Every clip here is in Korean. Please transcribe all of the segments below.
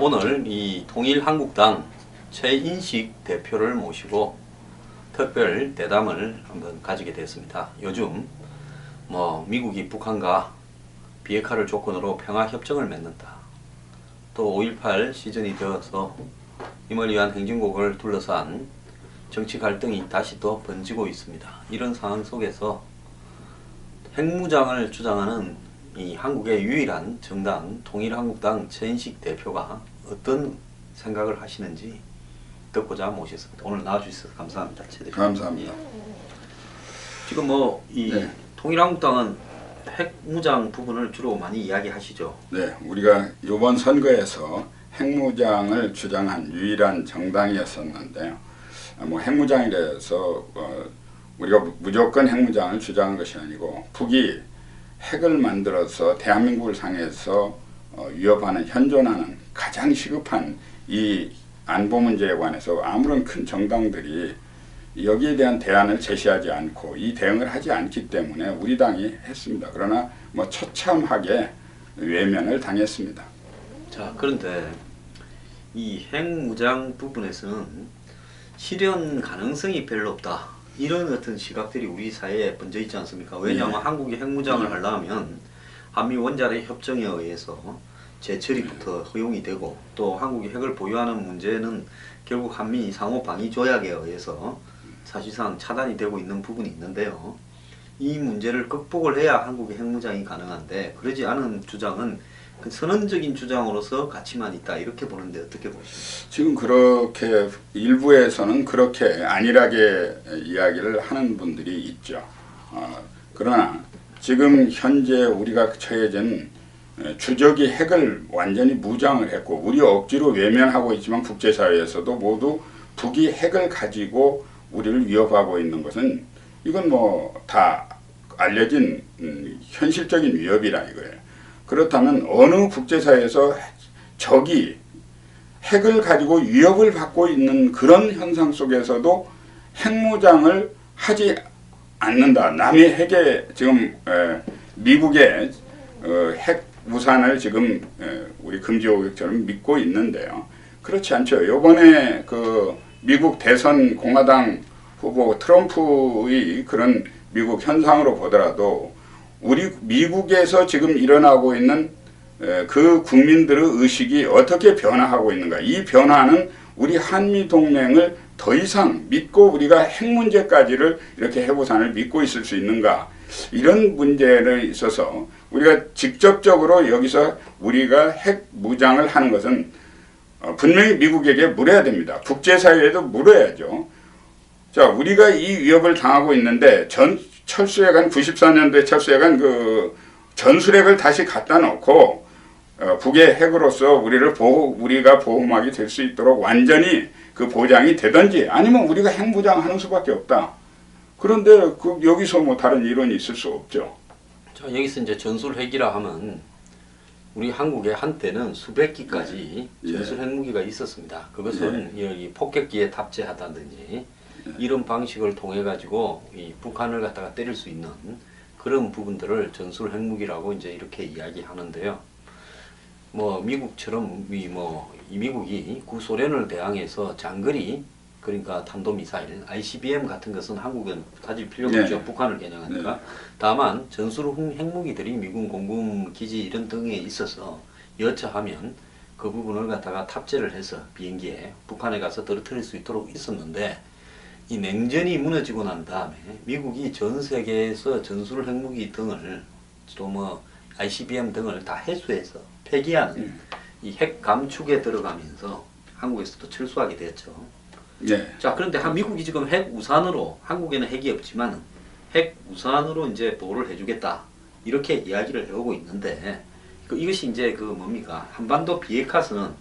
오늘 이 통일한국당 최인식 대표를 모시고 특별 대담을 한번 가지게 됐습니다. 요즘 미국이 북한과 비핵화를 조건으로 평화협정을 맺는다. 또 5.18 시즌이 되어서 임을 위한 행진곡을 둘러싼 정치 갈등이 다시 또 번지고 있습니다. 이런 상황 속에서 핵무장을 주장하는 이 한국의 유일한 정당 통일한국당 최인식 대표가 어떤 생각을 하시는지 듣고자 모셨습니다. 오늘 나와주셔서 감사합니다. 최 대표. 감사합니다. 지금 통일한국당은 핵무장 부분을 주로 많이 이야기하시죠. 네, 우리가 이번 선거에서 핵무장을 주장한 유일한 정당이었었는데요. 핵무장에 대해서 우리가 무조건 핵무장을 주장한 것이 아니고 북이 핵을 만들어서 대한민국을 상해서 위협하는 현존하는 가장 시급한 이 안보 문제에 관해서 아무런 큰 정당들이 여기에 대한 대안을 제시하지 않고 이 대응을 하지 않기 때문에 우리 당이 했습니다. 그러나 처참하게 외면을 당했습니다. 자, 그런데 이 핵무장 부분에서는 실현 가능성이 별로 없다. 이런 어떤 시각들이 우리 사회에 번져 있지 않습니까? 왜냐하면 한국이 핵무장을 하려면 한미 원자력 협정에 의해서 재처리부터 허용이 되고, 또 한국이 핵을 보유하는 문제는 결국 한미 상호 방위 조약에 의해서 사실상 차단이 되고 있는 부분이 있는데요. 이 문제를 극복을 해야 한국의 핵무장이 가능한데, 그러지 않은 주장은 선언적인 주장으로서 가치만 있다, 이렇게 보는데 어떻게 보십니까? 지금 그렇게 일부에서는 그렇게 안일하게 이야기를 하는 분들이 있죠. 그러나 지금 현재 우리가 처해진 주적이 핵을 완전히 무장을 했고, 우리 억지로 외면하고 있지만 국제사회에서도 모두 북이 핵을 가지고 우리를 위협하고 있는 것은 이건 다 알려진 현실적인 위협이라 이거예요. 그렇다면 어느 국제사회에서 적이 핵을 가지고 위협을 받고 있는 그런 현상 속에서도 핵무장을 하지 않는다. 남의 핵에 지금 미국의 핵 우산을 지금 우리 금지오격처럼 믿고 있는데요. 그렇지 않죠. 이번에 그 미국 대선 공화당 후보 트럼프의 그런 미국 현상으로 보더라도 우리 미국에서 지금 일어나고 있는 그 국민들의 의식이 어떻게 변화하고 있는가. 이 변화는 우리 한미동맹을 더 이상 믿고 우리가 핵 문제까지를 이렇게 핵우산을 믿고 있을 수 있는가. 이런 문제에 있어서 우리가 직접적으로 여기서 우리가 핵 무장을 하는 것은 분명히 미국에게 물어야 됩니다. 국제사회에도 물어야죠. 자, 우리가 이 위협을 당하고 있는데 철수해간 94년도에 철수해간 그 전술핵을 다시 갖다 놓고 북의 핵으로서 우리가 보호막이 될 수 있도록 완전히 그 보장이 되든지, 아니면 우리가 핵무장하는 수밖에 없다. 그런데 여기서 다른 이론이 있을 수 없죠. 자, 여기서 이제 전술핵이라 하면 우리 한국에 한때는 수백 기까지 전술 핵무기가 있었습니다. 그것은 여기 폭격기에 탑재하다든지 이런 방식을 통해 가지고 이 북한을 갖다가 때릴 수 있는 그런 부분들을 전술 핵무기라고 이제 이렇게 이야기하는데요. 미국처럼 이 미국이 구소련을 대항해서 장거리, 그러니까 탄도미사일, ICBM 같은 것은 한국은 가질 필요가 없죠. 북한을 겨냥하니까. 다만 전술 핵무기들이 미군 공군기지 이런 등에 있어서 여차하면 그 부분을 갖다가 탑재를 해서 비행기에 북한에 가서 떨어뜨릴 수 있도록 있었는데, 이 냉전이 무너지고 난 다음에 미국이 전 세계에서 전술 핵무기 등을 또 ICBM 등을 다 해수해서 폐기하는 이 핵 감축에 들어가면서 한국에서도 철수하게 됐죠. 자, 그런데 미국이 지금 핵 우산으로, 한국에는 핵이 없지만 핵 우산으로 이제 보호를 해주겠다, 이렇게 이야기를 해오고 있는데, 이것이 이제 뭡니까? 한반도 비핵화선언,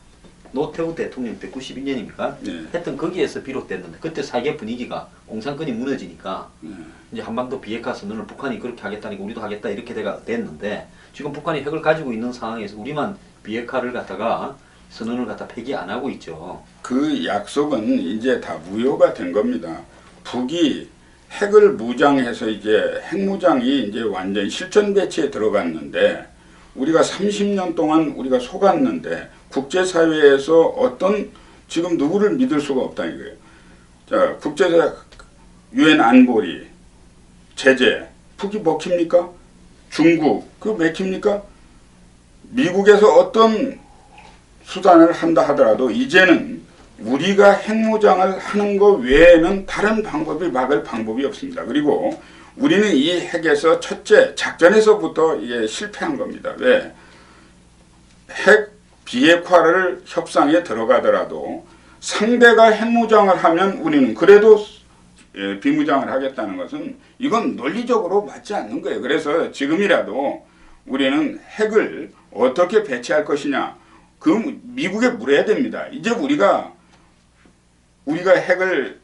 노태우 대통령 때 92년입니까? 했던 거기에서 비롯됐는데, 그때 세계 분위기가 공산권이 무너지니까 이제 한반도 비핵화 선언을 북한이 그렇게 하겠다니까 우리도 하겠다, 이렇게 됐는데, 지금 북한이 핵을 가지고 있는 상황에서 우리만 비핵화를 갖다가 선언을 갖다 폐기 안 하고 있죠. 그 약속은 이제 다 무효가 된 겁니다. 북이 핵을 무장해서 이제 핵무장이 이제 완전히 실전 배치에 들어갔는데, 우리가 30년 동안 우리가 속았는데 국제사회에서 어떤 지금 누구를 믿을 수가 없다 이거예요. 자, 국제사 유엔 안보리 제재 북이 먹힙니까? 중국 그 맥힙니까? 미국에서 어떤 수단을 한다 하더라도 이제는 우리가 핵무장을 하는 것 외에는 다른 방법이 막을 방법이 없습니다. 그리고 우리는 이 핵에서 첫째 작전에서부터 이게 실패한 겁니다. 왜? 핵 비핵화를 협상에 들어가더라도 상대가 핵무장을 하면 우리는 그래도 비무장을 하겠다는 것은 이건 논리적으로 맞지 않는 거예요. 그래서 지금이라도 우리는 핵을 어떻게 배치할 것이냐 그 미국에 물어야 됩니다. 이제 우리가 핵을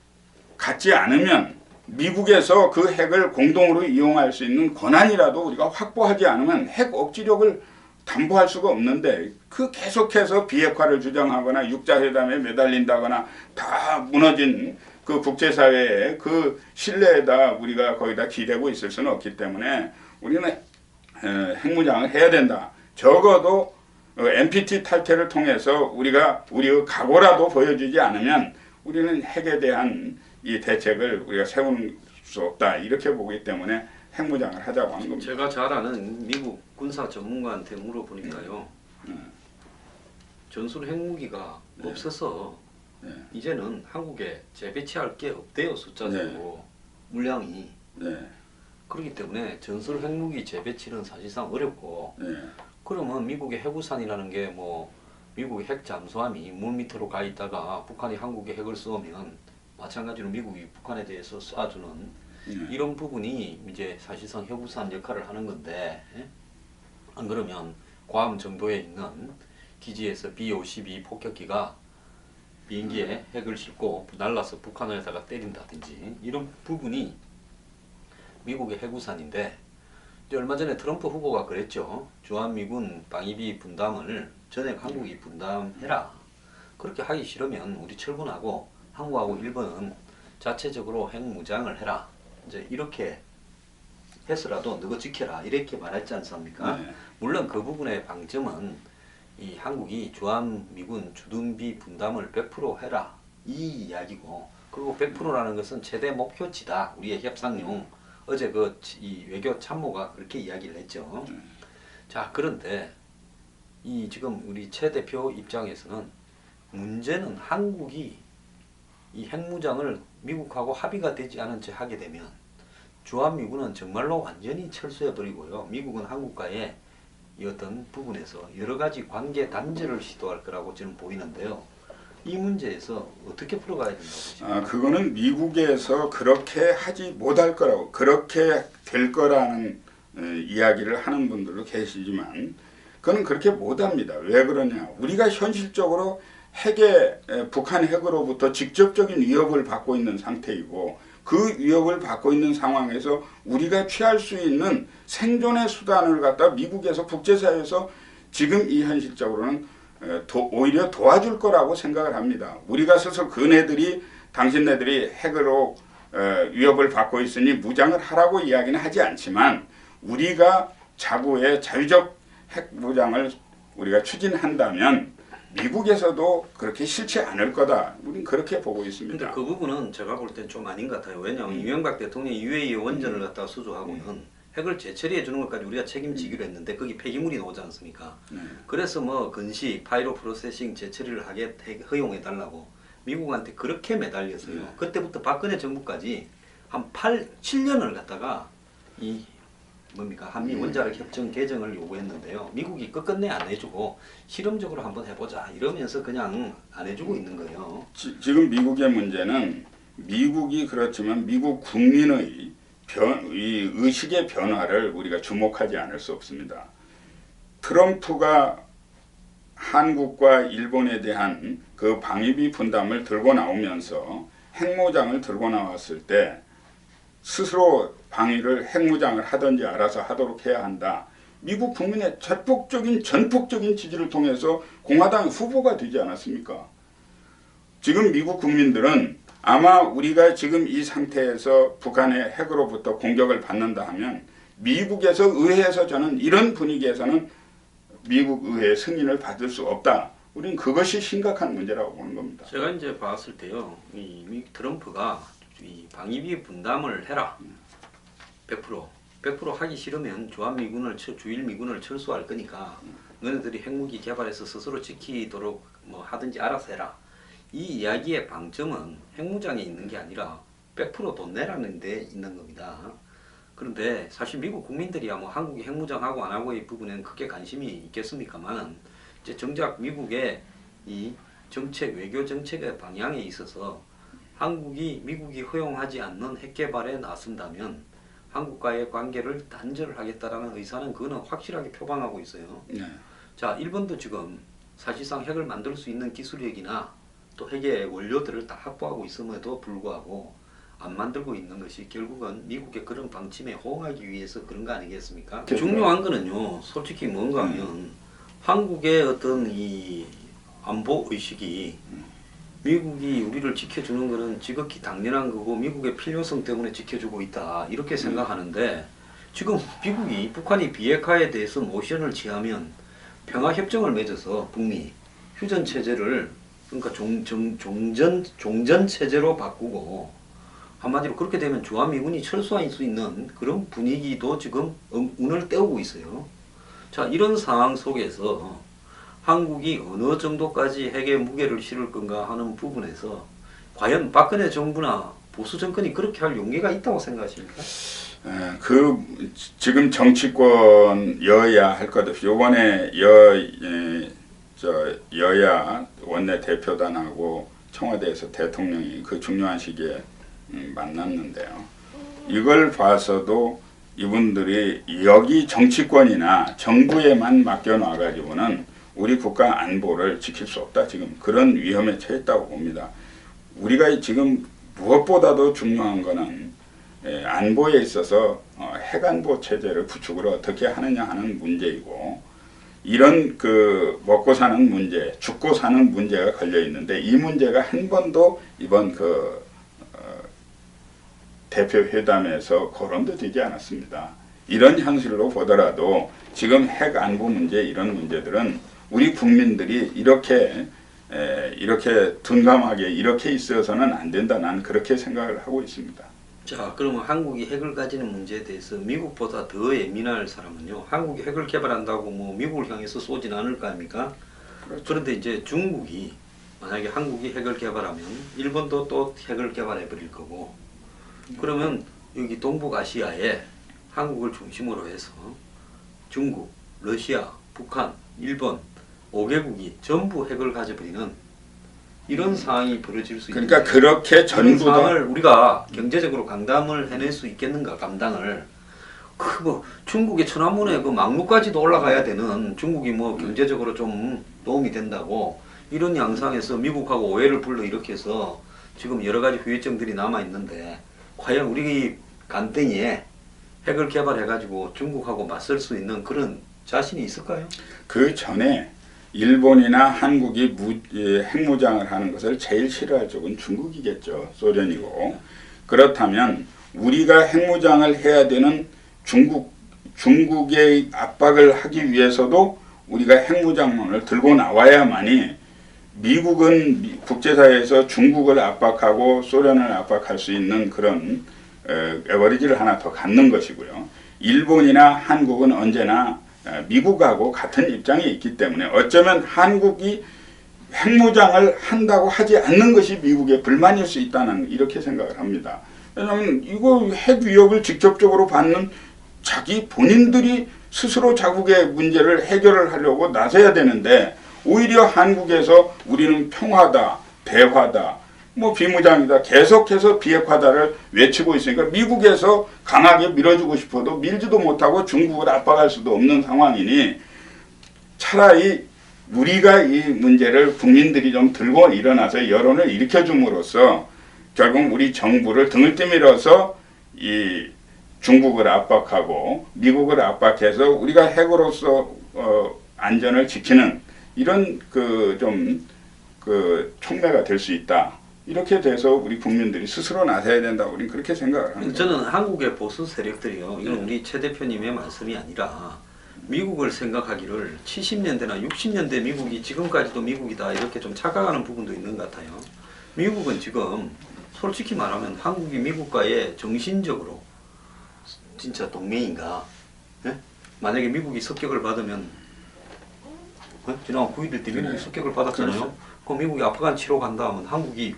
갖지 않으면 미국에서 그 핵을 공동으로 이용할 수 있는 권한이라도 우리가 확보하지 않으면 핵 억지력을 담보할 수가 없는데 그 계속해서 비핵화를 주장하거나 육자회담에 매달린다거나 다 무너진 그 국제사회의 그 신뢰에다 우리가 거기다 기대고 있을 수는 없기 때문에 우리는 핵무장을 해야 된다. 적어도 NPT 탈퇴를 통해서 우리가 우리의 각오라도 보여주지 않으면 우리는 핵에 대한 이 대책을 우리가 세울 수 없다. 이렇게 보기 때문에 핵무장을 하자고 하는 겁니다. 제가 잘 아는 미국 군사 전문가한테 물어보니까요. 전술 핵무기가 없어서 이제는 한국에 재배치할 게 없대요. 숫자적으로 물량이. 그렇기 때문에 전술 핵무기 재배치는 사실상 어렵고 그러면 미국의 해구산이라는 게 뭐 미국의 핵 잠수함이 물 밑으로 가 있다가 북한이 한국에 핵을 쏘면 마찬가지로 미국이 북한에 대해서 쏴주는 이런 부분이 이제 사실상 해구산 역할을 하는 건데 안 그러면 괌 정도에 있는 기지에서 B-52 폭격기가 비행기에 핵을 싣고 날라서 북한에다가 때린다든지 이런 부분이 미국의 해구산인데 얼마 전에 트럼프 후보가 그랬죠. 주한미군 방위비 분담을 전액 한국이 분담해라. 그렇게 하기 싫으면 우리 철군하고 한국하고 일본은 자체적으로 핵무장을 해라. 이제 이렇게 해서라도 너가 지켜라. 이렇게 말했지 않습니까? 물론 그 부분의 방점은 이 한국이 주한미군 주둔비 분담을 100% 해라. 이 이야기고 그리고 100%라는 것은 최대 목표치다. 우리의 협상용. 어제 이 외교 참모가 그렇게 이야기를 했죠. 자, 그런데 이 지금 우리 최 대표 입장에서는 문제는 한국이 이 핵무장을 미국하고 합의가 되지 않은 채 하게 되면 주한미군은 정말로 완전히 철수해 버리고요. 미국은 한국과의 이 어떤 부분에서 여러 가지 관계 단절을 시도할 거라고 저는 보이는데요. 이 문제에서 어떻게 풀어가야 된다고 보십니까? 그거는 미국에서 그렇게 하지 못할 거라고 그렇게 될 거라는 이야기를 하는 분들도 계시지만 그건 그렇게 못합니다. 왜 그러냐? 우리가 현실적으로 북한 핵으로부터 직접적인 위협을 받고 있는 상태이고 그 위협을 받고 있는 상황에서 우리가 취할 수 있는 생존의 수단을 갖다 미국에서 국제사회에서 지금 이 현실적으로는 오히려 도와줄 거라고 생각을 합니다. 우리가 서서 당신네들이 핵으로 위협을 받고 있으니 무장을 하라고 이야기는 하지 않지만 우리가 자구의 자유적 핵 무장을 우리가 추진한다면 미국에서도 그렇게 싫지 않을 거다. 우리는 그렇게 보고 있습니다. 근데 그 부분은 제가 볼 땐 좀 아닌 것 같아요. 왜냐하면 이명박 대통령이 UAE 원전을 갖다가 수주하고는 핵을 재처리해 주는 것까지 우리가 책임지기로 했는데 거기 폐기물이 나오지 않습니까? 그래서 뭐 근시 파이로 프로세싱 재처리를 하게 허용해 달라고 미국한테 그렇게 매달려서요. 그때부터 박근혜 정부까지 한 7년을 갖다가 이 한미 원자력 협정 개정을 요구했는데요. 미국이 끝끝내 안 해주고 실험적으로 한번 해보자 이러면서 그냥 안 해주고 있는 거예요. 지금 미국의 문제는 미국이 그렇지만 미국 국민의 이 의식의 변화를 우리가 주목하지 않을 수 없습니다. 트럼프가 한국과 일본에 대한 그 방위비 분담을 들고 나오면서 핵무장을 들고 나왔을 때 스스로 핵무장을 하든지 알아서 하도록 해야 한다. 미국 국민의 전폭적인 지지를 통해서 공화당 후보가 되지 않았습니까? 지금 미국 국민들은 아마 우리가 지금 이 상태에서 북한의 핵으로부터 공격을 받는다 하면 미국에서 의회에서 저는 이런 분위기에서는 미국 의회의 승인을 받을 수 없다. 우리는 그것이 심각한 문제라고 보는 겁니다. 제가 이제 봤을 때요, 이 트럼프가 이 방위비 분담을 해라. 100% 하기 싫으면 주일 미군을 철수할 거니까 너네들이 핵무기 개발해서 스스로 지키도록 뭐 하든지 알아서 해라. 이 이야기의 방점은 핵무장에 있는 게 아니라 100%돈 내라는 데 있는 겁니다. 그런데 사실 미국 국민들이야 뭐 한국이 핵무장하고 안 하고의 부분에는 크게 관심이 있겠습니까만 이제 정작 미국의 이 정책, 외교 정책의 방향에 있어서 미국이 허용하지 않는 핵 개발에 나선다면 한국과의 관계를 단절하겠다라는 의사는 그거는 확실하게 표방하고 있어요. 네. 자, 일본도 지금 사실상 핵을 만들 수 있는 기술력이나 또 핵의 원료들을 다 확보하고 있음에도 불구하고 안 만들고 있는 것이 결국은 미국의 그런 방침에 호응하기 위해서 그런 거 아니겠습니까? 중요한 거는요, 솔직히 뭔가 하면 한국의 어떤 이 안보 의식이 미국이 우리를 지켜주는 것은 지극히 당연한 거고 미국의 필요성 때문에 지켜주고 있다 이렇게 생각하는데 지금 미국이 북한이 비핵화에 대해서 모션을 취하면 평화협정을 맺어서 북미 휴전 체제를 그러니까 종전 체제로 바꾸고 한마디로 그렇게 되면 주한미군이 철수할 수 있는 그런 분위기도 지금 운을 떼우고 있어요. 자, 이런 상황 속에서 한국이 어느 정도까지 핵의 무게를 실을 건가 하는 부분에서 과연 박근혜 정부나 보수 정권이 그렇게 할 용기가 있다고 생각하십니까? 지금 정치권 여야 할 것 없이 이번에 여야 원내 대표단하고 청와대에서 대통령이 그 중요한 시기에 만났는데요. 이걸 봐서도 이분들이 여기 정치권이나 정부에만 맡겨놔가지고는 우리 국가 안보를 지킬 수 없다. 지금 그런 위험에 처했다고 봅니다. 우리가 지금 무엇보다도 중요한 거는 안보에 있어서 핵안보 체제를 구축을 어떻게 하느냐 하는 문제이고 이런 그 먹고 사는 문제, 죽고 사는 문제가 걸려 있는데 이 문제가 한 번도 이번 대표 회담에서 거론도 되지 않았습니다. 이런 현실로 보더라도 지금 핵 안보 문제 이런 문제들은 우리 국민들이 이렇게 둔감하게 이렇게 있어서는 안 된다. 나는 그렇게 생각을 하고 있습니다. 자, 그러면 한국이 핵을 가지는 문제에 대해서 미국보다 더 예민할 사람은요. 한국이 핵을 개발한다고 뭐 미국을 향해서 쏘진 않을 거 아닙니까? 그렇죠. 그런데 이제 중국이 만약에 한국이 핵을 개발하면 일본도 또 핵을 개발해 버릴 거고 그러면 여기 동북아시아에 한국을 중심으로 해서 중국, 러시아, 북한, 일본 5개국이 전부 핵을 가져버리는 이런 상황이 벌어질 수 있는. 그러니까 그렇게 전부 다 상황을 우리가 경제적으로 감당을 해낼 수 있겠는가? 감당을. 뭐 중국의 천안문에 그 막루까지도 올라가야 되는 중국이 뭐 경제적으로 좀 도움이 된다고 이런 양상에서 미국하고 오해를 불러일으켜서 지금 여러 가지 후유증들이 남아 있는데 과연 우리 간땡이에 핵을 개발해가지고 중국하고 맞설 수 있는 그런 자신이 있을까요? 그 전에 일본이나 한국이 핵무장을 하는 것을 제일 싫어할 쪽은 중국이겠죠. 소련이고. 그렇다면 우리가 핵무장을 해야 되는 중국의 압박을 하기 위해서도 우리가 핵무장론을 들고 나와야만이 미국은 국제사회에서 중국을 압박하고 소련을 압박할 수 있는 그런 레버리지를 하나 더 갖는 것이고요. 일본이나 한국은 언제나 미국하고 같은 입장에 있기 때문에 어쩌면 한국이 핵무장을 한다고 하지 않는 것이 미국의 불만일 수 있다는 이렇게 생각을 합니다. 왜냐하면 이거 핵 위협을 직접적으로 받는 자기 본인들이 스스로 자국의 문제를 해결을 하려고 나서야 되는데 오히려 한국에서 우리는 평화다, 대화다, 뭐 비무장이다, 계속해서 비핵화다를 외치고 있으니까 미국에서 강하게 밀어주고 싶어도 밀지도 못하고 중국을 압박할 수도 없는 상황이니 차라리 우리가 이 문제를 국민들이 좀 들고 일어나서 여론을 일으켜줌으로써 결국 우리 정부를 등을 떠밀어서 이 중국을 압박하고 미국을 압박해서 우리가 핵으로서 안전을 지키는 이런 촉매가 될 수 있다. 이렇게 돼서 우리 국민들이 스스로 나서야 된다. 우리는 그렇게 생각을 합니다. 저는 한국의 보수 세력들이요. 이건 우리 최 대표님의 말씀이 아니라 미국을 생각하기를 70년대나 60년대 미국이 지금까지도 미국이다 이렇게 좀 착각하는 부분도 있는 것 같아요. 미국은 지금 솔직히 말하면 한국이 미국과의 정신적으로 진짜 동맹인가? 예? 만약에 미국이 습격을 받으면 지난 9.11 때 미국이 습격을 받았잖아요. 그렇죠. 그럼 미국이 아프간 치러 간다 하면 한국이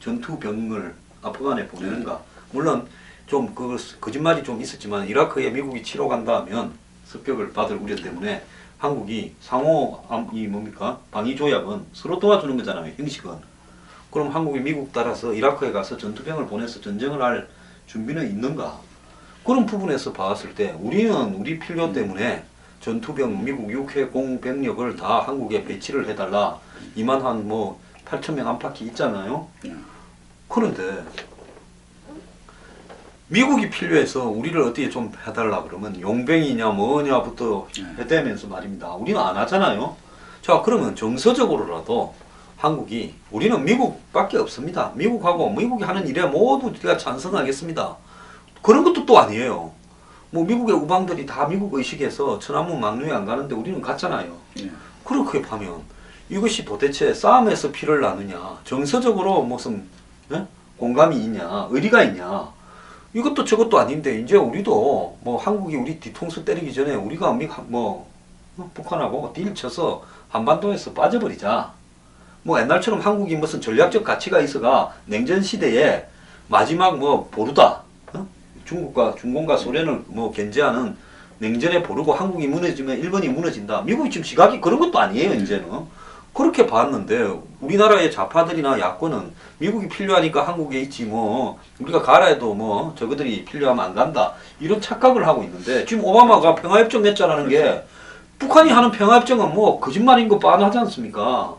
전투병을 아프간에 보내는가? 물론 좀 그 거짓말이 좀 있었지만 이라크에 미국이 치러 간다 하면 습격을 받을 우려 때문에 한국이 상호 이 뭡니까 방위 조약은 서로 도와주는 거잖아요. 형식은. 그럼 한국이 미국 따라서 이라크에 가서 전투병을 보내서 전쟁을 할 준비는 있는가? 그런 부분에서 봤을 때 우리는 우리 필요 때문에 전투병 미국 6회 공병력을 다 한국에 배치를 해달라. 이만한 뭐 8,000명 안팎이 있잖아요. 그런데 미국이 필요해서 우리를 어떻게 좀 해달라 그러면 용병이냐 뭐냐부터 해대면서 말입니다. 우리는 안 하잖아요. 자 그러면 정서적으로라도 한국이 우리는 미국밖에 없습니다. 미국하고 미국이 하는 일에 모두 우리가 찬성하겠습니다. 그런 것도 또 아니에요. 뭐 미국의 우방들이 다 미국 의식에서 천안문 막루에 안 가는데 우리는 갔잖아요. 그렇게 하면 이것이 도대체 싸움에서 피를 나누냐 정서적으로 무슨 공감이 있냐 의리가 있냐 이것도 저것도 아닌데 이제 우리도 뭐 한국이 우리 뒤통수 때리기 전에 우리가 뭐 북한하고 딜 쳐서 한반도에서 빠져버리자. 뭐 옛날처럼 한국이 무슨 전략적 가치가 있어가 냉전 시대에 마지막 뭐 보루다. 중공과 소련을 뭐 견제하는 냉전에 보르고 한국이 무너지면 일본이 무너진다. 미국이 지금 시각이 그런 것도 아니에요 이제는. 그렇게 봤는데 우리나라의 좌파들이나 야권은 미국이 필요하니까 한국에 있지 뭐 우리가 가라 해도 뭐 저거들이 필요하면 안 간다 이런 착각을 하고 있는데 지금 오바마가 평화협정 맺자라는 게 북한이 하는 평화협정은 뭐 거짓말인 거 뻔하지 않습니까?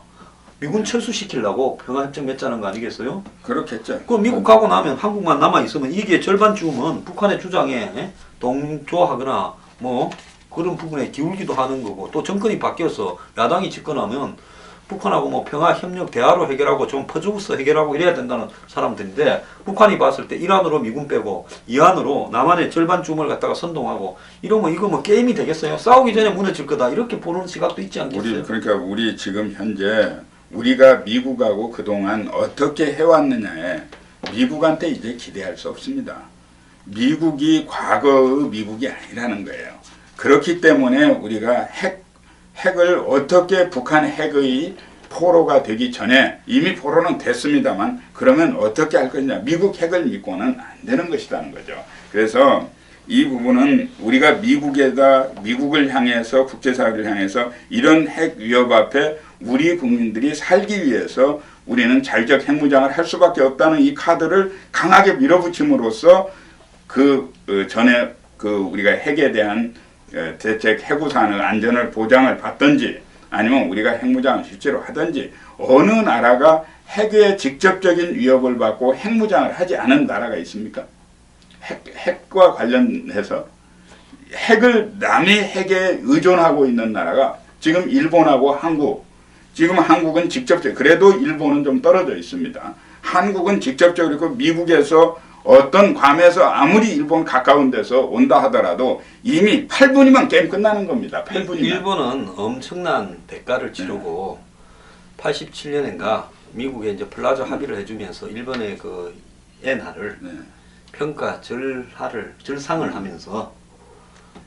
미군 철수시키려고 평화협정 맺자는 거 아니겠어요? 그렇겠죠. 그럼 미국 가고 나면 한국만 남아있으면 이게 절반 죽으면 북한의 주장에 동조하거나 뭐 그런 부분에 기울기도 하는 거고 또 정권이 바뀌어서 야당이 집권하면 북한하고 뭐 평화협력 대화로 해결하고 좀 퍼주고서 해결하고 이래야 된다는 사람들인데 북한이 봤을 때 1안으로 미군 빼고 2안으로 남한의 절반 줌을 갖다가 선동하고 이러면 이거 뭐 게임이 되겠어요? 싸우기 전에 무너질 거다 이렇게 보는 시각도 있지 않겠어요? 그러니까 우리 지금 현재 우리가 미국하고 그동안 어떻게 해왔느냐에 미국한테 이제 기대할 수 없습니다. 미국이 과거의 미국이 아니라는 거예요. 그렇기 때문에 우리가 핵을 어떻게 북한 핵의 포로가 되기 전에 이미 포로는 됐습니다만 그러면 어떻게 할 것이냐. 미국 핵을 믿고는 안 되는 것이라는 거죠. 그래서 이 부분은 우리가 미국을 향해서 국제사회를 향해서 이런 핵 위협 앞에 우리 국민들이 살기 위해서 우리는 자위적 핵무장을 할 수밖에 없다는 이 카드를 강하게 밀어붙임으로써 전에 우리가 핵에 대한 대책 해구산의 안전을 보장을 받든지 아니면 우리가 핵무장을 실제로 하든지 어느 나라가 핵에 직접적인 위협을 받고 핵무장을 하지 않은 나라가 있습니까? 핵과 관련해서 핵을 남의 핵에 의존하고 있는 나라가 지금 일본하고 한국. 지금 한국은 직접적으로 그래도 일본은 좀 떨어져 있습니다. 한국은 직접적으로 있고 미국에서 어떤 괌에서 아무리 일본 가까운 데서 온다 하더라도 이미 8분이면 게임 끝나는 겁니다. 8분이면. 일본은 엄청난 대가를 치르고 87년인가 미국에 이제 플라자 합의를 해주면서 일본의 그 엔화를 평가 절상을 하면서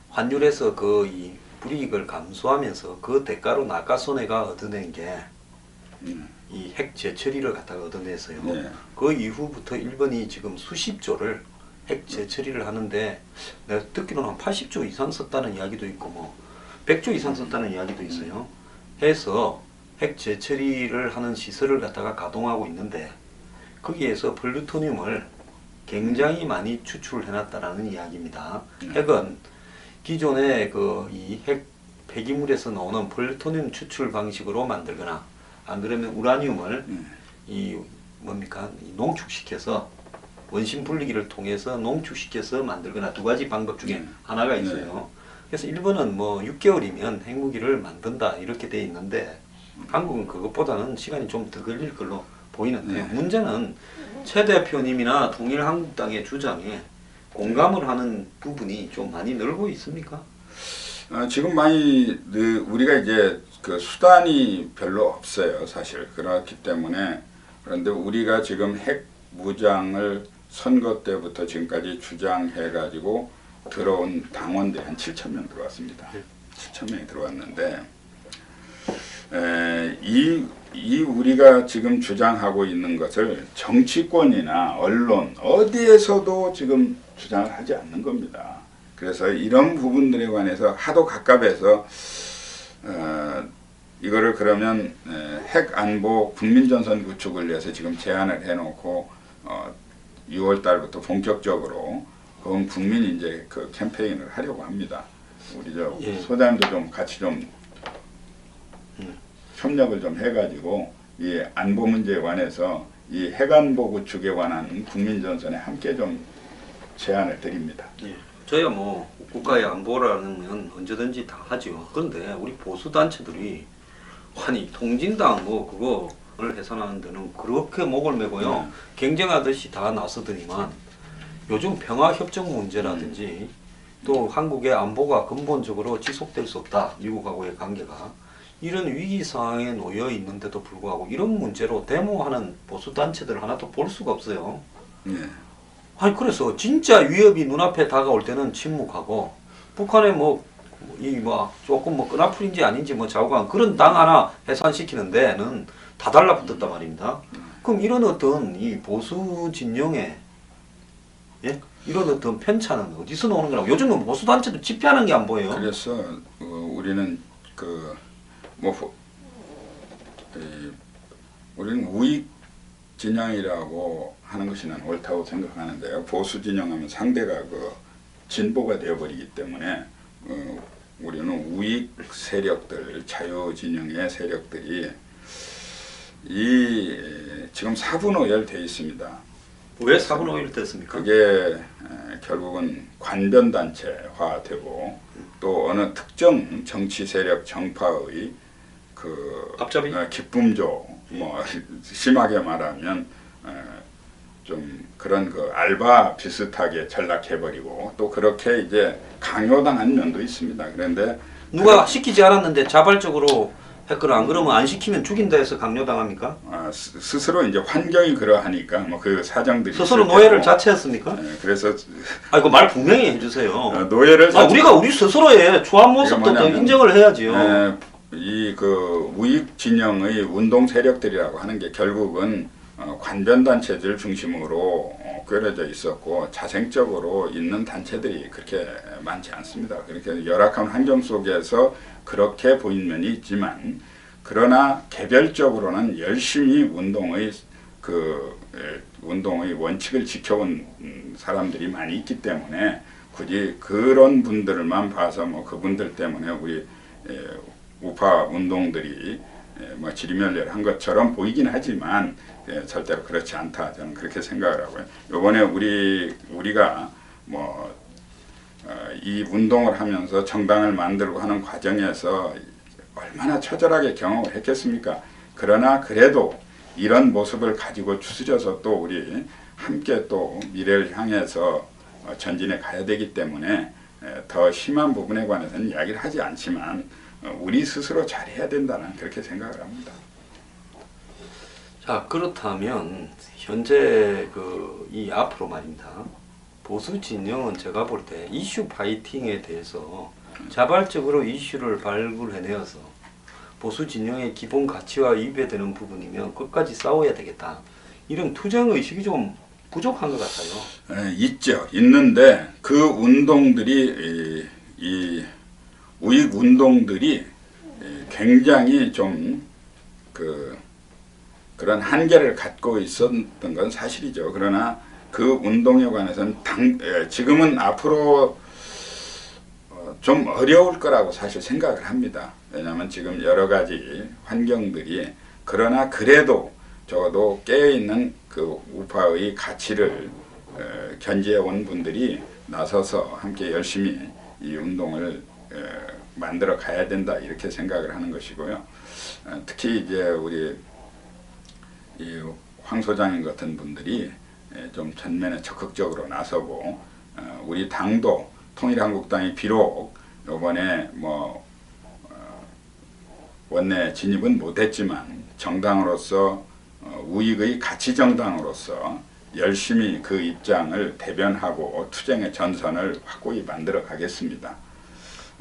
환율에서 이 불이익을 감수하면서 그 대가로 낙가소네가 얻어낸 게 이 핵 재처리를 갖다가 얻어내서요. 그 이후부터 일본이 지금 수십조를 핵 재처리를 하는데 내가 듣기로는 한 80조 이상 썼다는 이야기도 있고 뭐 100조 이상 썼다는 이야기도 있어요. 해서 핵 재처리를 하는 시설을 갖다가 가동하고 있는데 거기에서 플루토늄을 굉장히 많이 추출을 해놨다라는 이야기입니다. 핵은 기존의 이 핵 폐기물에서 나오는 플루토늄 추출 방식으로 만들거나 안 그러면 우라늄을 농축시켜서 원심 분리기를 통해서 농축시켜서 만들거나 두 가지 방법 중에 하나가 있어요. 그래서 일본은 뭐 6개월이면 핵무기를 만든다 이렇게 돼 있는데 한국은 그것보다는 시간이 좀 더 걸릴 걸로 보이는데 문제는 최 대표님이나 통일한국당의 주장에 공감을 하는 부분이 좀 많이 늘고 있습니까? 지금 많이 우리가 이제 그 수단이 별로 없어요, 사실. 그렇기 때문에 그런데 우리가 지금 핵 무장을 선거 때부터 지금까지 주장해가지고 들어온 당원들이 한 7천 명 들어왔습니다. 7천 명이 들어왔는데 이 우리가 지금 주장하고 있는 것을 정치권이나 언론 어디에서도 지금 주장을 하지 않는 겁니다. 그래서 이런 부분들에 관해서 하도 갑갑해서 이거를 그러면 핵 안보 국민전선 구축을 위해서 지금 제안을 해놓고 6월 달부터 본격적으로 그건 국민 이제 그 캠페인을 하려고 합니다. 우리 저 예. 소장님도 좀 같이 좀 협력을 좀 해가지고 이 안보 문제에 관해서 이 핵안보 구축에 관한 국민전선에 함께 좀 제안을 드립니다. 예. 저희가 뭐 국가의 안보라는 건 언제든지 다 하죠. 그런데 우리 보수 단체들이 아니 통진당 뭐 그거를 해산하는 데는 그렇게 목을 메고요. 경쟁하듯이 다 나서더니만 요즘 평화협정 문제라든지 또 한국의 안보가 근본적으로 지속될 수 없다. 미국하고의 관계가 이런 위기 상황에 놓여 있는데도 불구하고 이런 문제로 데모하는 보수 단체들 하나도 볼 수가 없어요. 아니 그래서 진짜 위협이 눈앞에 다가올 때는 침묵하고 북한에 조금 끈앞풀인지 아닌지 좌우간 그런 당 하나 해산시키는 데는 다 달라붙었단 말입니다. 그럼 이런 어떤 이 보수 진영의 이런 어떤 편차는 어디서 나오는 거라고? 요즘은 보수 단체도 집회하는 게 안 보여요. 그래서 우리는 우리는 우익 진영이라고 하는 것이 난 옳다고 생각하는데요. 보수 진영하면 상대가 진보가 되어버리기 때문에 우리는 우익 세력들, 자유 진영의 세력들이 지금 사분오열돼 있습니다. 왜 4분 5일 됐습니까? 그게 결국은 관변단체화되고 또 어느 특정 정치 세력 정파의 앞잡이? 기쁨조 심하게 말하면 좀 그런 알바 비슷하게 전락해버리고 또 그렇게 이제 강요당한 면도 있습니다. 그런데 누가 시키지 않았는데 자발적으로 했거나 안 그러면 안 시키면 죽인다 해서 강요당합니까? 스스로 이제 환경이 그러하니까 그 사정들이 스스로 노예를 자처했습니까? 그래서 이거 말 분명히 해주세요. 노예를 우리가 우리 스스로의 추한 모습도 더 인정을 해야지요. 이 우익 진영의 운동 세력들이라고 하는 게 결국은 관변단체들 중심으로 꿰려져 있었고 자생적으로 있는 단체들이 그렇게 많지 않습니다. 그렇게 열악한 환경 속에서 그렇게 보인 면이 있지만 그러나 개별적으로는 열심히 운동의 원칙을 지켜온 사람들이 많이 있기 때문에 굳이 그런 분들만 봐서 그분들 때문에 우리 우파 운동들이 지리멸렬 한 것처럼 보이긴 하지만 절대로 그렇지 않다 저는 그렇게 생각을 하고요. 이번에 우리가 이 운동을 하면서 정당을 만들고 하는 과정에서 얼마나 처절하게 경험을 했겠습니까? 그러나 그래도 이런 모습을 가지고 추스려서 또 우리 함께 또 미래를 향해서 전진해 가야 되기 때문에 더 심한 부분에 관해서는 이야기를 하지 않지만 우리 스스로 잘해야 된다는 그렇게 생각을 합니다. 자 그렇다면 현재 이 앞으로 말입니다. 보수 진영은 제가 볼 때 이슈 파이팅에 대해서 자발적으로 이슈를 발굴해내어서 보수 진영의 기본 가치와 위배되는 부분이면 끝까지 싸워야 되겠다. 이런 투쟁 의식이 좀 부족한 것 같아요. 있죠. 있는데 그 운동들이 이 우익 운동들이 굉장히 좀 그런 한계를 갖고 있었던 건 사실이죠. 그러나 그 운동에 관해서는 지금은 앞으로 좀 어려울 거라고 사실 생각을 합니다. 왜냐하면 지금 여러 가지 환경들이 그러나 그래도 적어도 깨어있는 그 우파의 가치를 견지해 온 분들이 나서서 함께 열심히 이 운동을 만들어 가야 된다 이렇게 생각을 하는 것이고요. 특히 이제 우리 이 황 소장님 같은 분들이 좀 전면에 적극적으로 나서고 우리 당도 통일한국당이 비록 이번에 원내 진입은 못했지만 정당으로서 우익의 가치 정당으로서 열심히 그 입장을 대변하고 투쟁의 전선을 확고히 만들어 가겠습니다.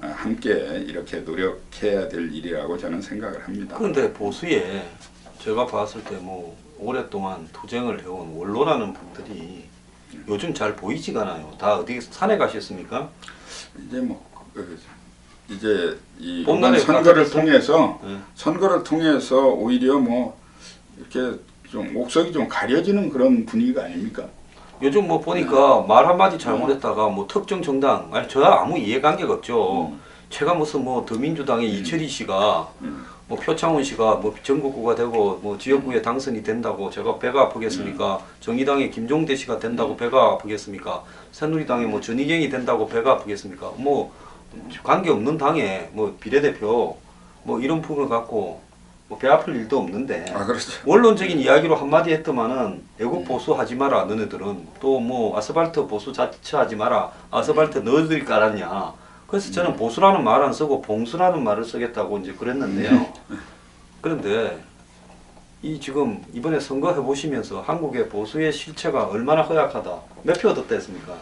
함께 이렇게 노력해야 될 일이라고 저는 생각을 합니다. 그런데 보수에 제가 봤을 때 뭐 오랫동안 투쟁을 해온 원로라는 분들이 요즘 잘 보이지가 않아요. 다 어디 산에 가셨습니까? 이제 이 봄날에 선거를 가셨어요? 통해서 네. 선거를 통해서 오히려 이렇게 좀 목소리 좀 가려지는 그런 분위기가 아닙니까? 요즘 뭐 보니까 말 한마디 잘못했다가 뭐 특정 정당, 아니 저야 아무 이해관계가 없죠. 제가 무슨 뭐 더민주당의 이철희 씨가 뭐 표창원 씨가 뭐 전국구가 되고 뭐 지역구에 당선이 된다고 제가 배가 아프겠습니까? 정의당의 김종대 씨가 된다고 배가 아프겠습니까? 새누리당의 뭐 전희경이 된다고 배가 아프겠습니까? 뭐 관계 없는 당에 뭐 비례대표 뭐 이런 부분을 갖고 뭐 배 아플 일도 없는데 그렇죠. 원론적인 이야기로 한마디 했더만은 애국 보수 하지 마라 너네들은 또 뭐 아스팔트 보수 자체하지 마라 아스팔트 너희들이 깔았냐 그래서 저는 보수라는 말 안 쓰고 봉수라는 말을 쓰겠다고 이제 그랬는데요. 그런데 이 지금 이번에 선거 해보시면서 한국의 보수의 실체가 얼마나 허약하다 몇 표 얻었다 했습니까?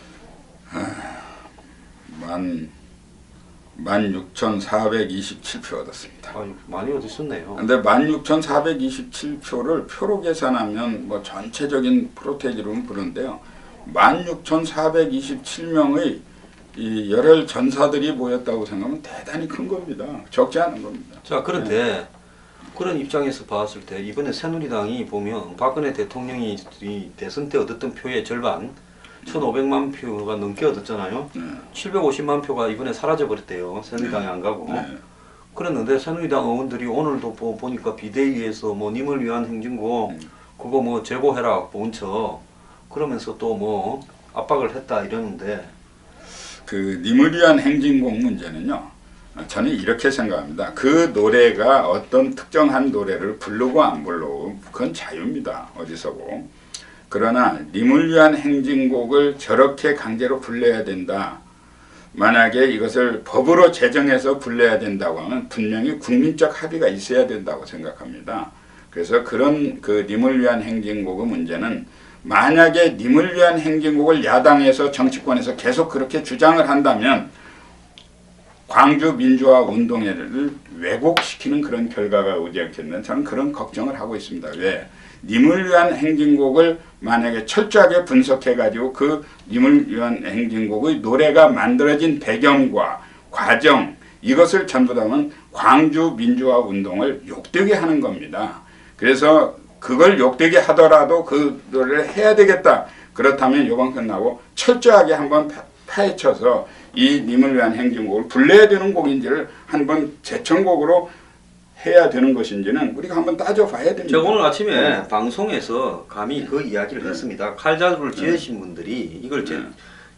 16,427표 얻었습니다. 아유, 많이 얻으셨네요. 근데 16,427표를 표로 계산하면 전체적인 프로테이지로는 그런데요. 16,427명의 이 열혈 전사들이 모였다고 생각하면 대단히 큰 겁니다. 적지 않은 겁니다. 자, 그런데 그런 입장에서 봤을 때 이번에 새누리당이 보면 박근혜 대통령이 이 대선 때 얻었던 표의 절반 1,500만 표가 넘게 얻었잖아요. 750만 표가 이번에 사라져 버렸대요. 새누리당에 안 가고. 그랬는데 새누리당 의원들이 오늘도 보니까 비대위에서 뭐 님을 위한 행진곡 그거 뭐 제고해라 본처 그러면서 또 뭐 압박을 했다 이러는데 그 님을 위한 행진곡 문제는요. 저는 이렇게 생각합니다. 그 노래가 어떤 특정한 노래를 부르고 안 부르고 그건 자유입니다. 어디서고. 그러나 님을 위한 행진곡을 저렇게 강제로 불러야 된다. 만약에 이것을 법으로 제정해서 불러야 된다고 하면 분명히 국민적 합의가 있어야 된다고 생각합니다. 그래서 그런 그 님을 위한 행진곡의 문제는 만약에 님을 위한 행진곡을 야당에서 정치권에서 계속 그렇게 주장을 한다면 광주 민주화 운동회를 왜곡시키는 그런 결과가 오지 않겠나 저는 그런 걱정을 하고 있습니다. 왜? 님을 위한 행진곡을 만약에 철저하게 분석해가지고 그 님을 위한 행진곡의 노래가 만들어진 배경과 과정 이것을 전부 다 하면 광주 민주화 운동을 욕되게 하는 겁니다. 그래서 그걸 욕되게 하더라도 그 노래를 해야 되겠다. 그렇다면 이번 끝나고 철저하게 한번 파헤쳐서 이 님을 위한 행진곡을 불러야 되는 곡인지를 한번 재청곡으로 해야 되는 것인지는 우리가 한번 따져봐야 됩니다. 제가 오늘 아침에 방송에서 감히 그 이야기를 했습니다. 칼자루를 지으신 분들이 이걸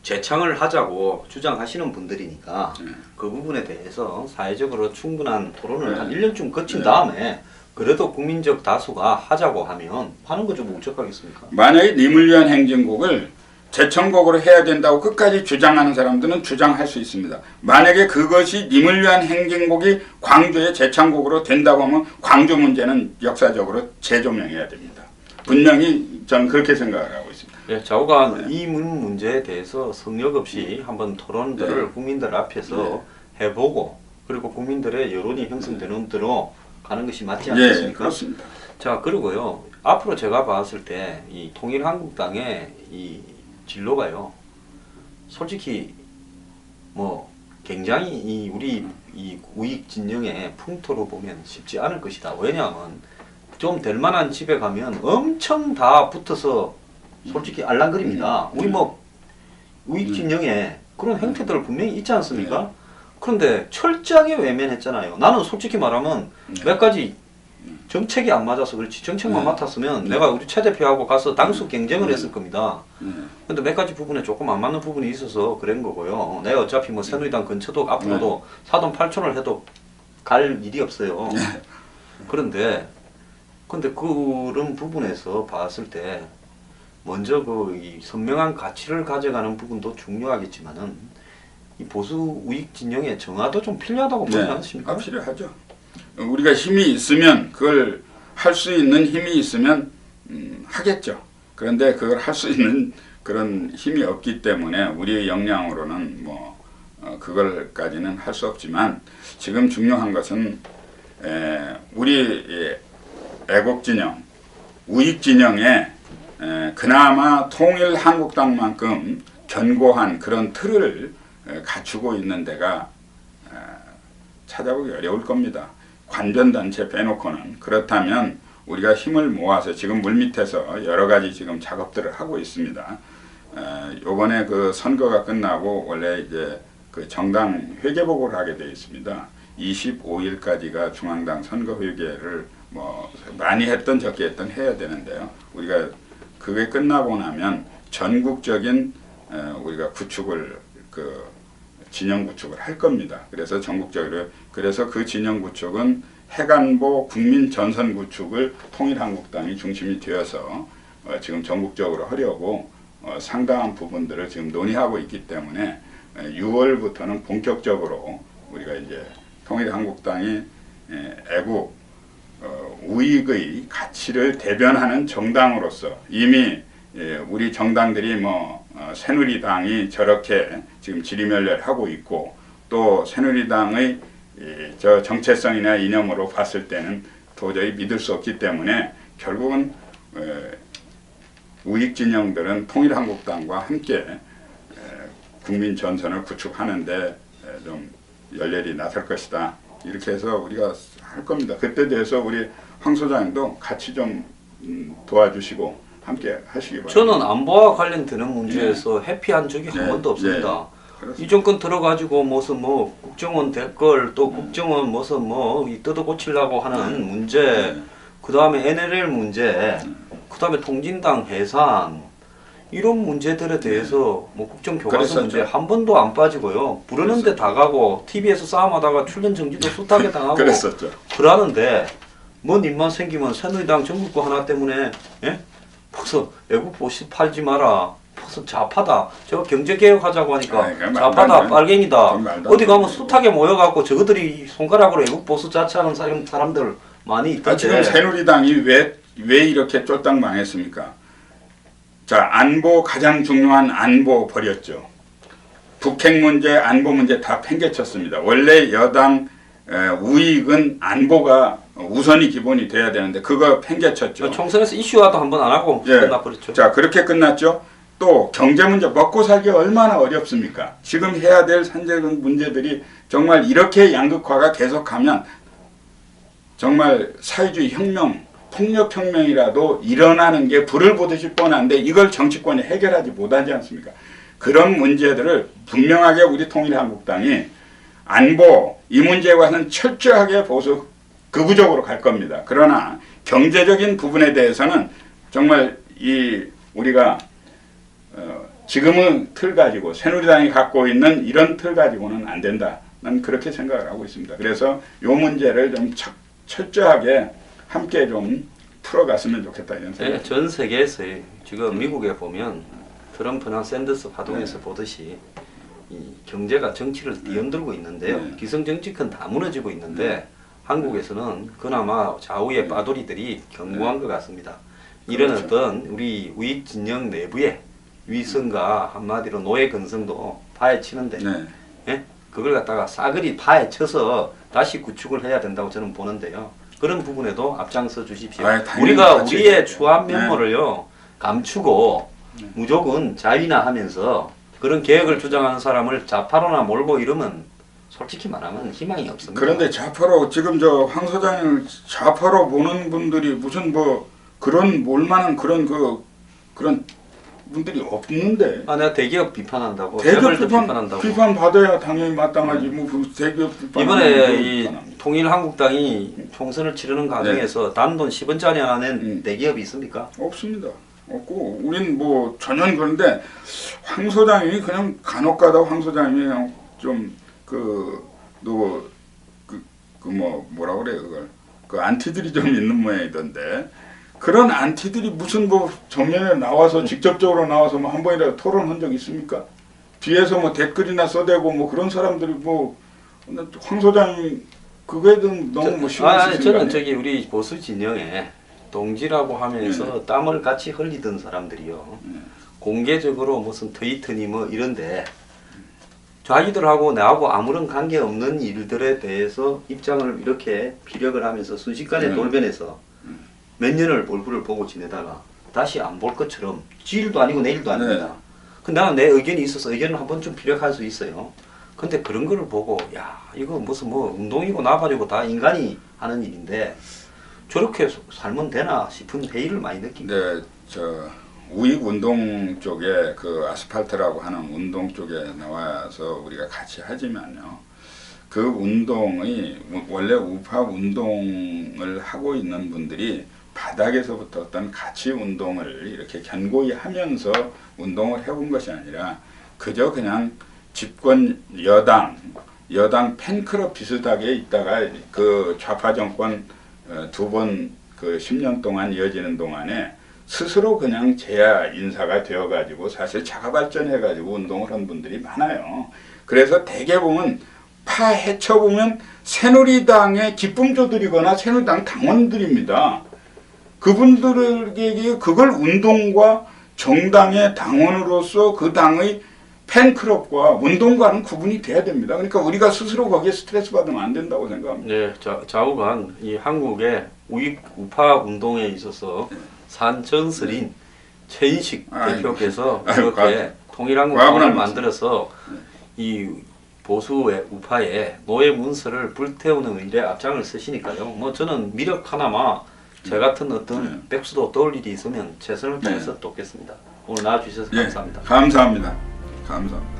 재창을 하자고 주장하시는 분들이니까 그 부분에 대해서 사회적으로 충분한 토론을 한 1년쯤 거친 다음에 그래도 국민적 다수가 하자고 하면 하는 거죠. 뭐 어쩌겠습니까? 만약에 님을 위한 행진곡을 재청곡으로 해야 된다고 끝까지 주장하는 사람들은 주장할 수 있습니다. 만약에 그것이 님을 위한 행진곡이 광주의 재창곡으로 된다고 하면 광주 문제는 역사적으로 재조명해야 됩니다. 분명히 저는 그렇게 생각을 하고 있습니다. 예, 좌우간 이 문제에 대해서 성역 없이 한번 토론들을 국민들 앞에서 해보고 그리고 국민들의 여론이 형성되는 대로 가는 것이 맞지 않겠습니까? 예, 그렇습니다. 자, 그리고요. 앞으로 제가 봤을 때 이 통일한국당의 이 진로가요. 솔직히 뭐 굉장히 이 우리 이 우익 진영의 풍토로 보면 쉽지 않을 것이다. 왜냐하면 좀 될 만한 집에 가면 엄청 다 붙어서 솔직히 알랑거립니다. 우리 뭐 우익 진영에 그런 행태들 분명히 있지 않습니까? 그런데 철저하게 외면했잖아요. 나는 솔직히 말하면 몇 가지 정책이 안 맞아서 그렇지 정책만 맡았으면 내가 우리 최 대표하고 가서 당수 경쟁을 했을 겁니다. 근데 몇 가지 부분에 조금 안 맞는 부분이 있어서 그런 거고요. 내가 어차피 뭐 새누리당 근처도 앞으로도 사돈 8촌을 해도 갈 일이 없어요. 그런데 그런 부분에서 봤을 때 먼저 그 이 선명한 가치를 가져가는 부분도 중요하겠지만은 이 보수 우익 진영의 정화도 좀 필요하다고 보지 않으십니까? 필요하죠. 우리가 힘이 있으면 그걸 할 수 있는 힘이 있으면 하겠죠. 그런데 그걸 할 수 있는 그런 힘이 없기 때문에 우리의 역량으로는 뭐 그걸까지는 할 수 없지만 지금 중요한 것은 우리 애국 진영, 우익 진영에 그나마 통일한국당만큼 견고한 그런 틀을 갖추고 있는 데가 찾아보기 어려울 겁니다. 관전단체 빼놓고는. 그렇다면 우리가 힘을 모아서 지금 물밑에서 여러 가지 지금 작업들을 하고 있습니다. 요번에 그 선거가 끝나고 원래 이제 그 정당 회계보고를 하게 되어 있습니다. 25일까지가 중앙당 선거회계를 뭐 많이 했던 적게 했던 해야 되는데요. 우리가 그게 끝나고 나면 전국적인 우리가 구축을 그 진영 구축을 할 겁니다. 그래서 전국적으로 그래서 그 진영 구축은 해간보 국민 전선 구축을 통일한국당이 중심이 되어서 지금 전국적으로 하려고 상당한 부분들을 지금 논의하고 있기 때문에 6월부터는 본격적으로 우리가 이제 통일한국당이 애국 우익의 가치를 대변하는 정당으로서 이미 우리 정당들이 뭐 새누리당이 저렇게 지금 지리멸렬하고 있고 또 새누리당의 저 정체성이나 이념으로 봤을 때는 도저히 믿을 수 없기 때문에 결국은 우익 진영들은 통일한국당과 함께 국민 전선을 구축하는데 좀 열렬히 나설 것이다. 이렇게 해서 우리가 할 겁니다. 그때 대해서 우리 황 소장님도 같이 좀 도와주시고 함께 하시기 바랍니다. 저는 안보와 관련되는 문제에서 해피한 적이 한 번도 없습니다. 이 정권 들어가지고 무슨 뭐 국정원 댓글 또 국정원 무슨 뭐 뜯어 고치려고 하는 문제, 그 다음에 NLL 문제, 그 다음에 통진당 해산 이런 문제들에 대해서 뭐 국정교과서 문제 한 번도 안 빠지고요. 부르는데 다 가고 TV에서 싸움하다가 출연 정지도 숱하게 당하고 그랬었죠. 그러는데 뭔 입만 생기면 새누리당 전국구 하나 때문에 벌써 애국 보시 팔지 마라. 벌써 좌파다. 제가 경제개혁하자고 하니까 좌파다, 빨갱이다. 어디 가면 숱하게 모여갖고 저것들이 손가락으로 애국 보수 자처하는 사람들 많이 있던데. 지금 새누리당이 왜 이렇게 쫄딱 망했습니까? 자, 안보 가장 중요한 안보 버렸죠. 북핵 문제, 안보 문제 다 팽개쳤습니다. 원래 여당 우익은 안보가 우선이 기본이 돼야 되는데 그거 팽개쳤죠. 총선에서 이슈화도 한번 안 하고 끝나버렸죠. 자, 그렇게 끝났죠. 또 경제 문제 먹고 살기 얼마나 어렵습니까? 지금 해야 될 산재군 문제들이 정말 이렇게 양극화가 계속하면 정말 사회주의 혁명, 폭력혁명이라도 일어나는 게 불을 보듯이 뻔한데 이걸 정치권이 해결하지 못하지 않습니까? 그런 문제들을 분명하게 우리 통일한국당이 안보, 이 문제에 관해서는 철저하게 보수 극우적으로 갈 겁니다. 그러나 경제적인 부분에 대해서는 정말 우리가 지금은 틀 가지고 새누리당이 갖고 있는 이런 틀 가지고는 안 된다. 난 그렇게 생각을 하고 있습니다. 그래서 이 문제를 좀 철저하게 함께 좀 풀어갔으면 좋겠다 이런 생각. 전 세계에서 지금 미국에 보면 트럼프나 샌더스 파동에서 보듯이 이 경제가 정치를 뒤흔들고 있는데요. 기성정치권 다 무너지고 있는데 한국에서는 그나마 좌우의 빠돌이들이 견고한 것 같습니다. 이런 어떤 우리 우익 진영 내부의 위선과 한마디로 노예 근성도 파헤치는데 그걸 갖다가 싸그리 파헤쳐서 다시 구축을 해야 된다고 저는 보는데요. 그런 부분에도 앞장서 주십시오. 우리가 우리의 추한 면모를요 감추고 무조건 자위나하면서 그런 계획을 주장하는 사람을 좌파로나 몰고 이러면 솔직히 말하면 희망이 없습니다. 그런데 좌파로 지금 저 황 소장을 좌파로 보는 분들이 무슨 뭐 그런 몰만한 그런 분들이 없는데. 내가 대기업 비판한다고. 대기업 비판 받아야 당연히 마땅하지. 뭐 그 대기업 비판. 이번에 이 통일한국당이 총선을 치르는 과정에서 단돈 10원짜리 하나 낸 대기업이 있습니까? 없습니다. 없고 우린 뭐 전혀. 그런데 황 소장님이 그냥 간혹가다 황 소장님이 그냥 좀 뭐라 그래 그걸 그 안티들이 좀 있는 모양이던데. 그런 안티들이 무슨 뭐 정면에 나와서 직접적으로 나와서 뭐 한 번이라도 토론한 적 있습니까? 뒤에서 뭐 댓글이나 써대고 뭐 그런 사람들이 뭐 황 소장 그거에는 너무 뭐 신경 쓰시는 거 저는 아니에요? 저기 우리 보수 진영에 동지라고 하면서 땀을 같이 흘리던 사람들이요. 공개적으로 무슨 트위터니 뭐 이런데 자기들하고 나하고 아무런 관계 없는 일들에 대해서 입장을 이렇게 피력을 하면서 순식간에 돌변해서 몇 년을 얼굴을 보고 지내다가 다시 안 볼 것처럼 지일도 아니고 내일도 아닙니다. 근데 나는 내 의견이 있어서 의견을 한 번쯤 피력할 수 있어요. 근데 그런 거를 보고 야 이거 무슨 뭐 운동이고 나발이고 다 인간이 하는 일인데 저렇게 살면 되나 싶은 회의를 많이 느낍니다. 네, 저 우익 운동 쪽에 그 아스팔트라고 하는 운동 쪽에 나와서 우리가 같이 하지만요. 그 운동이 원래 우파 운동을 하고 있는 분들이 바닥에서부터 어떤 가치 운동을 이렇게 견고히 하면서 운동을 해온 것이 아니라 그저 그냥 집권 여당 팬클럽 비슷하게 있다가 그 좌파 정권 두 번 그 10년 동안 이어지는 동안에 스스로 그냥 제야 인사가 되어가지고 사실 자가 발전해가지고 운동을 한 분들이 많아요. 그래서 대개 보면 파헤쳐보면 새누리당의 기쁨조들이거나 새누리당 당원들입니다. 그분들에게 그걸 운동과 정당의 당원으로서 그 당의 팬클럽과 운동과는 구분이 돼야 됩니다. 그러니까 우리가 스스로 거기에 스트레스 받으면 안 된다고 생각합니다. 네, 좌우간 이 한국의 우파 운동에 있어서 산전설인 최인식 대표께서 그렇게 통일한국당을 만들어서 이 보수의 우파의 노예 문서를 불태우는 일에 앞장을 쓰시니까요. 뭐 저는 미력 하나마 제 같은 어떤 백수도 떠올 일이 있으면 최선을 다해서 돕겠습니다. 오늘 나와주셔서 감사합니다. 감사합니다. 감사합니다.